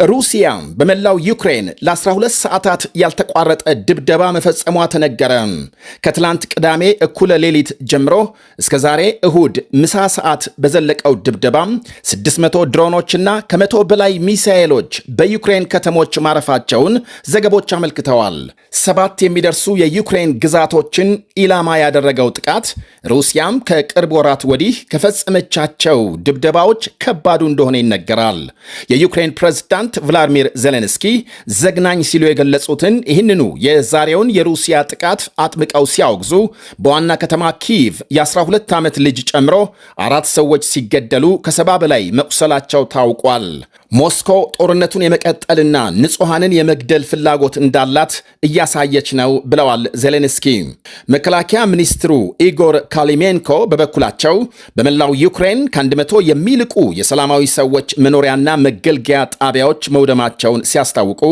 ሩሲያ በመላው ዩክሬን ለ12 ሰዓታት ያልተቋረጠ ድብደባ መፈጸሟ ተነገረ። ከትላንት ቅዳሜ እኩለ ሌሊት ጀምሮ እስከ ዛሬ እሁድ ምሳ ሰዓት በዘለቀው ድብደባ 600 ድሮኖችና ከ100 በላይ ሚሳኤሎች በዩክሬን ከተሞች ማረፋቸውን ዘገቦች አመልክተዋል። 7 የሚደርሱ የዩክሬን ግዛቶችን ኢላማ ያደረገው ጥቃት ሩሲያም ከቅርብ ወራት ወዲህ ከፈጸመቻቸው ድብደባዎች ከባዱ እንደሆነ ይነገራል። የዩክሬን ፕሬዝዳንት ቭላድሚር ዜሌንስኪ ዘግናኝ ሲሉ የገለጹትን ይህንኑ የዛሬውን የሩሲያ ጥቃት አጥብቀው ሲያወግዙ በዋና ከተማ ኪየቭ የ12 ዓመት ልጅ ጨምሮ 4 ሰዎች ሲገደሉ ከ70 በላይ መቁሰላቸው ታውቋል። ሞስኮ ጦርነቱን የመቀጠልና ንጹሐንን የመግደል ፍላጎት እንዳላት እያሳየች ነው ብለዋል ዜሌንስኪ። መከላከያ ሚኒስትሩ ኢጎር ካሊሜንኮ በበኩላቸው በመላው ዩክሬን ከ100 የሚልቁ የሰላማዊ ሰዎች መኖሪያና መገልገያ ጣቢያዎች መውደማቸውን ሲያስታውቁ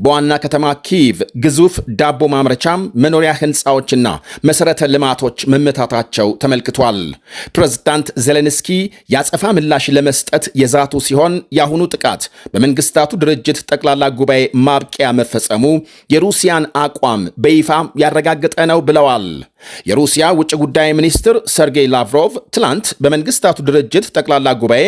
በዋና ከተማ ኪየቭ ግዙፍ ዳቦ ማምረቻም መኖሪያ ህንፃዎችና መሰረተ ልማቶች መመታታቸው ተመልክቷል። ፕሬዝዳንት ዜሌንስኪ ያጸፋ ምላሽ ለመስጠት የዛቱ ሲሆን የአሁኑ ጥቃት በመንግስታቱ ድርጅት ጠቅላላ ጉባኤ ማብቂያ መፈጸሙ የሩሲያን አቋም በይፋ ያረጋገጠ ነው ብለዋል። የሩሲያ ውጭ ጉዳይ ሚኒስትር ሰርጌይ ላቭሮቭ ትላንት በመንግስታቱ ድርጅት ጠቅላላ ጉባኤ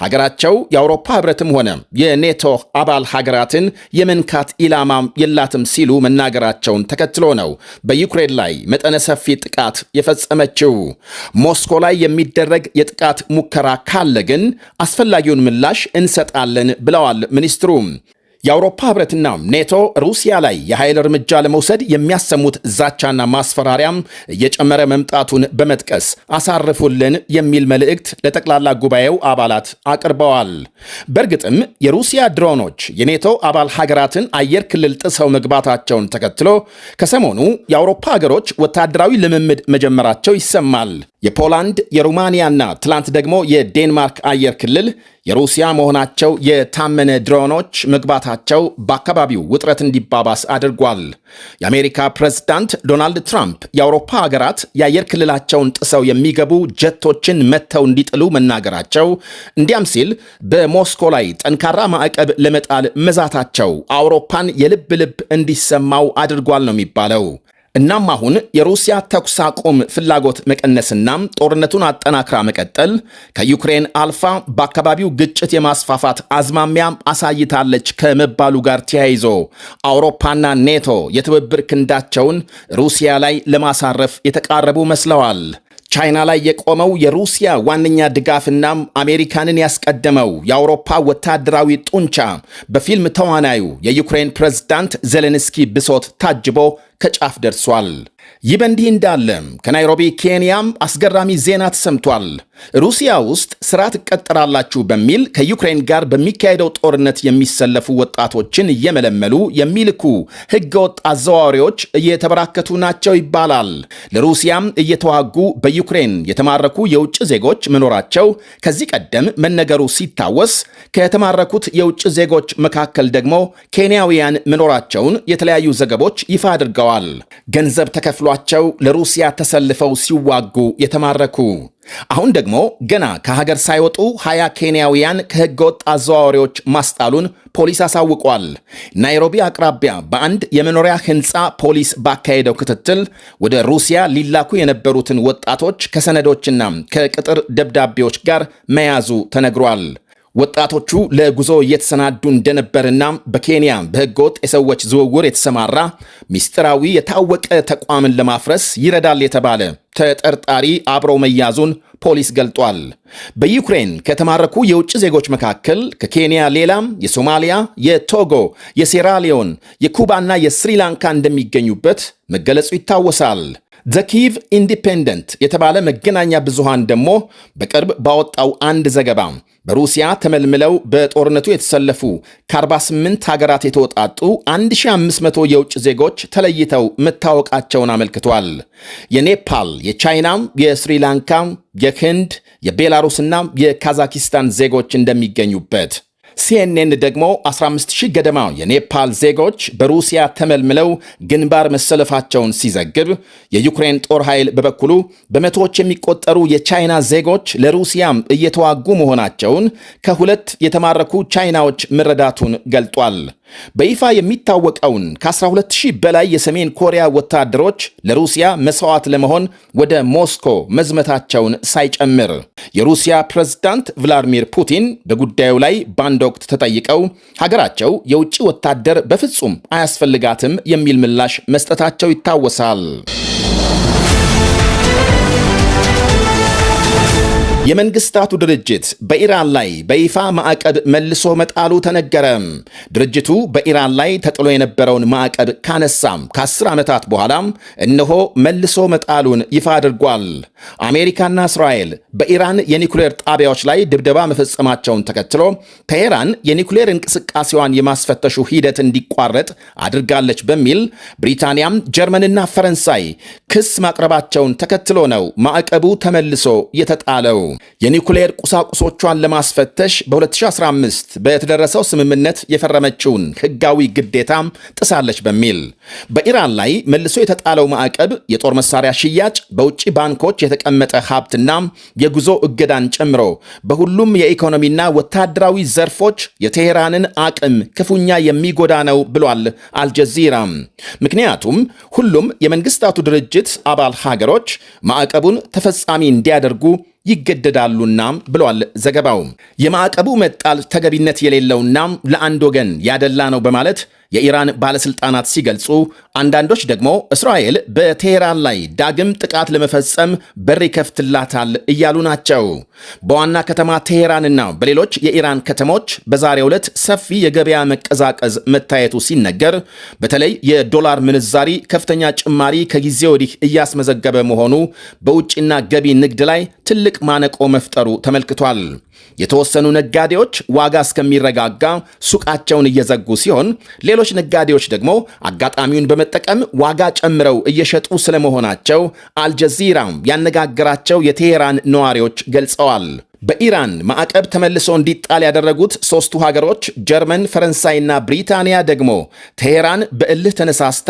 ሀገራቸው የአውሮፓ ህብረትም ሆነ የኔቶ አባል ሀገራትን የመንካት ኢላማም የላትም ሲሉ መናገራቸውን ተከትሎ ነው በዩክሬን ላይ መጠነ ሰፊ ጥቃት የፈጸመችው። ሞስኮ ላይ የሚደረግ የጥቃት ሙከራ ካለ ግን አስፈላጊውን ምላሽ እንሰጣለን ብለዋል ሚኒስትሩ። የአውሮፓ ህብረትና ኔቶ ሩሲያ ላይ የኃይል እርምጃ ለመውሰድ የሚያሰሙት ዛቻና ማስፈራሪያም እየጨመረ መምጣቱን በመጥቀስ አሳርፉልን የሚል መልእክት ለጠቅላላ ጉባኤው አባላት አቅርበዋል። በእርግጥም የሩሲያ ድሮኖች የኔቶ አባል ሀገራትን አየር ክልል ጥሰው መግባታቸውን ተከትሎ ከሰሞኑ የአውሮፓ ሀገሮች ወታደራዊ ልምምድ መጀመራቸው ይሰማል። የፖላንድ የሩማንያና ትላንት ደግሞ የዴንማርክ አየር ክልል የሩሲያ መሆናቸው የታመነ ድሮኖች መግባታቸው በአካባቢው ውጥረት እንዲባባስ አድርጓል። የአሜሪካ ፕሬዝዳንት ዶናልድ ትራምፕ የአውሮፓ ሀገራት የአየር ክልላቸውን ጥሰው የሚገቡ ጀቶችን መተው እንዲጥሉ መናገራቸው፣ እንዲያም ሲል በሞስኮ ላይ ጠንካራ ማዕቀብ ለመጣል መዛታቸው አውሮፓን የልብ ልብ እንዲሰማው አድርጓል ነው የሚባለው። እናም አሁን የሩሲያ ተኩስ አቁም ፍላጎት መቀነስና ጦርነቱን አጠናክራ መቀጠል ከዩክሬን አልፋ በአካባቢው ግጭት የማስፋፋት አዝማሚያ አሳይታለች ከመባሉ ጋር ተያይዞ አውሮፓና ኔቶ የትብብር ክንዳቸውን ሩሲያ ላይ ለማሳረፍ የተቃረቡ መስለዋል። ቻይና ላይ የቆመው የሩሲያ ዋነኛ ድጋፍና አሜሪካንን ያስቀደመው የአውሮፓ ወታደራዊ ጡንቻ በፊልም ተዋናዩ የዩክሬን ፕሬዝዳንት ዜሌንስኪ ብሶት ታጅቦ ከጫፍ ደርሷል። ይህ በእንዲህ እንዳለ ከናይሮቢ ኬንያም አስገራሚ ዜና ተሰምቷል። ሩሲያ ውስጥ ስራ ትቀጠራላችሁ በሚል ከዩክሬን ጋር በሚካሄደው ጦርነት የሚሰለፉ ወጣቶችን እየመለመሉ የሚልኩ ህገወጥ አዘዋዋሪዎች እየተበራከቱ ናቸው ይባላል። ለሩሲያም እየተዋጉ በዩክሬን የተማረኩ የውጭ ዜጎች መኖራቸው ከዚህ ቀደም መነገሩ ሲታወስ፣ ከተማረኩት የውጭ ዜጎች መካከል ደግሞ ኬንያውያን መኖራቸውን የተለያዩ ዘገቦች ይፋ አድርገዋል። ገንዘብ ተከፍሏቸው ለሩሲያ ተሰልፈው ሲዋጉ የተማረኩ። አሁን ደግሞ ገና ከሀገር ሳይወጡ 20 ኬንያውያን ከህገወጥ አዘዋዋሪዎች ማስጣሉን ፖሊስ አሳውቋል። ናይሮቢ አቅራቢያ በአንድ የመኖሪያ ህንፃ ፖሊስ ባካሄደው ክትትል ወደ ሩሲያ ሊላኩ የነበሩትን ወጣቶች ከሰነዶችና ከቅጥር ደብዳቤዎች ጋር መያዙ ተነግሯል። ወጣቶቹ ለጉዞ እየተሰናዱ እንደነበርና በኬንያ በህገወጥ የሰዎች ዝውውር የተሰማራ ሚስጥራዊ የታወቀ ተቋምን ለማፍረስ ይረዳል የተባለ ተጠርጣሪ አብሮ መያዙን ፖሊስ ገልጧል። በዩክሬን ከተማረኩ የውጭ ዜጎች መካከል ከኬንያ ሌላም የሶማሊያ፣ የቶጎ፣ የሴራሊዮን፣ የኩባና የስሪላንካ እንደሚገኙበት መገለጹ ይታወሳል። ዘ ኪየቭ ኢንዲፔንደንት የተባለ መገናኛ ብዙሃን ደግሞ በቅርብ ባወጣው አንድ ዘገባ በሩሲያ ተመልምለው በጦርነቱ የተሰለፉ ከ48 ሀገራት የተወጣጡ 1500 የውጭ ዜጎች ተለይተው መታወቃቸውን አመልክቷል። የኔፓል፣ የቻይናም፣ የስሪላንካ፣ የህንድ፣ የቤላሩስና የካዛኪስታን ዜጎች እንደሚገኙበት ሲኤንኤን ደግሞ 15000 ገደማ የኔፓል ዜጎች በሩሲያ ተመልምለው ግንባር መሰለፋቸውን ሲዘግብ፣ የዩክሬን ጦር ኃይል በበኩሉ በመቶዎች የሚቆጠሩ የቻይና ዜጎች ለሩሲያም እየተዋጉ መሆናቸውን ከሁለት የተማረኩ ቻይናዎች መረዳቱን ገልጧል። በይፋ የሚታወቀውን ከ12000 በላይ የሰሜን ኮሪያ ወታደሮች ለሩሲያ መስዋዕት ለመሆን ወደ ሞስኮ መዝመታቸውን ሳይጨምር የሩሲያ ፕሬዝዳንት ቭላዲሚር ፑቲን በጉዳዩ ላይ በአንድ ወቅት ተጠይቀው ሀገራቸው የውጭ ወታደር በፍጹም አያስፈልጋትም የሚል ምላሽ መስጠታቸው ይታወሳል። የመንግስታቱ ድርጅት በኢራን ላይ በይፋ ማዕቀብ መልሶ መጣሉ ተነገረ። ድርጅቱ በኢራን ላይ ተጥሎ የነበረውን ማዕቀብ ካነሳም ከ10 ዓመታት በኋላም እነሆ መልሶ መጣሉን ይፋ አድርጓል። አሜሪካና እስራኤል በኢራን የኒኩሌር ጣቢያዎች ላይ ድብደባ መፈጸማቸውን ተከትሎ ቴሄራን የኒኩሌር እንቅስቃሴዋን የማስፈተሹ ሂደት እንዲቋረጥ አድርጋለች በሚል ብሪታንያም ጀርመንና ፈረንሳይ ክስ ማቅረባቸውን ተከትሎ ነው ማዕቀቡ ተመልሶ የተጣለው። የኒኩሌር ቁሳቁሶቿን ለማስፈተሽ በ2015 በተደረሰው ስምምነት የፈረመችውን ሕጋዊ ግዴታም ጥሳለች በሚል በኢራን ላይ መልሶ የተጣለው ማዕቀብ የጦር መሳሪያ ሽያጭ፣ በውጭ ባንኮች የተቀመጠ ሀብትና የጉዞ እገዳን ጨምሮ በሁሉም የኢኮኖሚና ወታደራዊ ዘርፎች የቴሄራንን አቅም ክፉኛ የሚጎዳ ነው ብሏል አልጀዚራ። ምክንያቱም ሁሉም የመንግስታቱ ድርጅት አባል ሀገሮች ማዕቀቡን ተፈጻሚ እንዲያደርጉ ይገደዳሉና ብሏል ዘገባው። የማዕቀቡ መጣል ተገቢነት የሌለውና ለአንድ ወገን ያደላ ነው በማለት የኢራን ባለስልጣናት ሲገልጹ፣ አንዳንዶች ደግሞ እስራኤል በቴሄራን ላይ ዳግም ጥቃት ለመፈጸም በር ይከፍትላታል እያሉ ናቸው። በዋና ከተማ ቴሄራንና በሌሎች የኢራን ከተሞች በዛሬው ዕለት ሰፊ የገበያ መቀዛቀዝ መታየቱ ሲነገር፣ በተለይ የዶላር ምንዛሪ ከፍተኛ ጭማሪ ከጊዜ ወዲህ እያስመዘገበ መሆኑ በውጭና ገቢ ንግድ ላይ ትልቅ ማነቆ መፍጠሩ ተመልክቷል። የተወሰኑ ነጋዴዎች ዋጋ እስከሚረጋጋ ሱቃቸውን እየዘጉ ሲሆን፣ ሌሎች ነጋዴዎች ደግሞ አጋጣሚውን በመጠቀም ዋጋ ጨምረው እየሸጡ ስለመሆናቸው አልጀዚራ ያነጋገራቸው የቴሄራን ነዋሪዎች ገልጸዋል። በኢራን ማዕቀብ ተመልሶ እንዲጣል ያደረጉት ሦስቱ ሀገሮች ጀርመን፣ ፈረንሳይና ብሪታንያ ደግሞ ቴሄራን በእልህ ተነሳስታ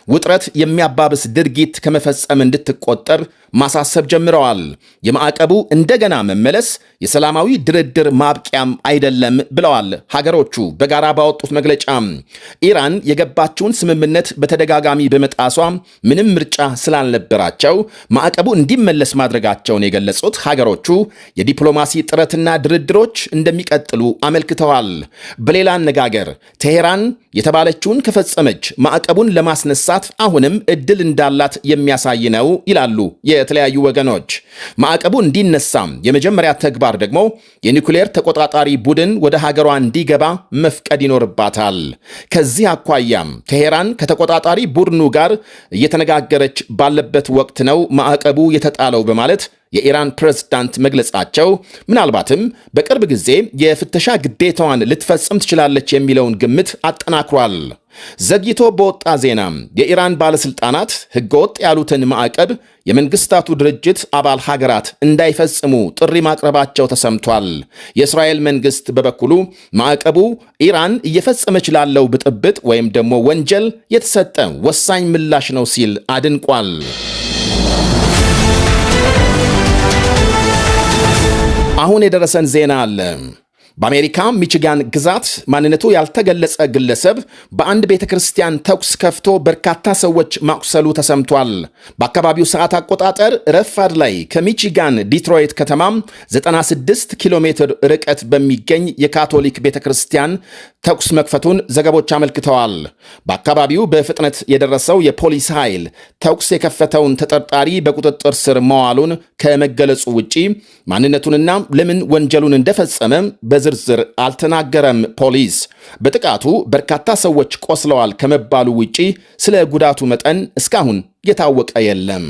ውጥረት የሚያባብስ ድርጊት ከመፈጸም እንድትቆጠር ማሳሰብ ጀምረዋል። የማዕቀቡ እንደገና መመለስ የሰላማዊ ድርድር ማብቂያም አይደለም ብለዋል ሀገሮቹ በጋራ ባወጡት መግለጫ። ኢራን የገባችውን ስምምነት በተደጋጋሚ በመጣሷ ምንም ምርጫ ስላልነበራቸው ማዕቀቡ እንዲመለስ ማድረጋቸውን የገለጹት ሀገሮቹ የዲፕሎማሲ ጥረትና ድርድሮች እንደሚቀጥሉ አመልክተዋል። በሌላ አነጋገር ቴሄራን የተባለችውን ከፈጸመች ማዕቀቡን ለማስነሳት አሁንም እድል እንዳላት የሚያሳይ ነው ይላሉ የተለያዩ ወገኖች። ማዕቀቡ እንዲነሳም የመጀመሪያ ተግባር ደግሞ የኒኩሌር ተቆጣጣሪ ቡድን ወደ ሀገሯ እንዲገባ መፍቀድ ይኖርባታል። ከዚህ አኳያም ቴሄራን ከተቆጣጣሪ ቡድኑ ጋር እየተነጋገረች ባለበት ወቅት ነው ማዕቀቡ የተጣለው በማለት የኢራን ፕሬዝዳንት መግለጻቸው ምናልባትም በቅርብ ጊዜ የፍተሻ ግዴታዋን ልትፈጽም ትችላለች የሚለውን ግምት አጠናክሯል። ዘግይቶ በወጣ ዜና የኢራን ባለስልጣናት ሕገወጥ ያሉትን ማዕቀብ የመንግስታቱ ድርጅት አባል ሀገራት እንዳይፈጽሙ ጥሪ ማቅረባቸው ተሰምቷል። የእስራኤል መንግስት በበኩሉ ማዕቀቡ ኢራን እየፈጸመች ላለው ብጥብጥ ወይም ደግሞ ወንጀል የተሰጠ ወሳኝ ምላሽ ነው ሲል አድንቋል። አሁን የደረሰን ዜና አለ። በአሜሪካ ሚቺጋን ግዛት ማንነቱ ያልተገለጸ ግለሰብ በአንድ ቤተ ክርስቲያን ተኩስ ከፍቶ በርካታ ሰዎች ማቁሰሉ ተሰምቷል። በአካባቢው ሰዓት አቆጣጠር ረፋድ ላይ ከሚቺጋን ዲትሮይት ከተማም 96 ኪሎ ሜትር ርቀት በሚገኝ የካቶሊክ ቤተ ክርስቲያን ተኩስ መክፈቱን ዘገቦች አመልክተዋል። በአካባቢው በፍጥነት የደረሰው የፖሊስ ኃይል ተኩስ የከፈተውን ተጠርጣሪ በቁጥጥር ስር መዋሉን ከመገለጹ ውጪ ማንነቱንና ለምን ወንጀሉን እንደፈጸመ በዝርዝር አልተናገረም። ፖሊስ በጥቃቱ በርካታ ሰዎች ቆስለዋል ከመባሉ ውጪ ስለ ጉዳቱ መጠን እስካሁን የታወቀ የለም።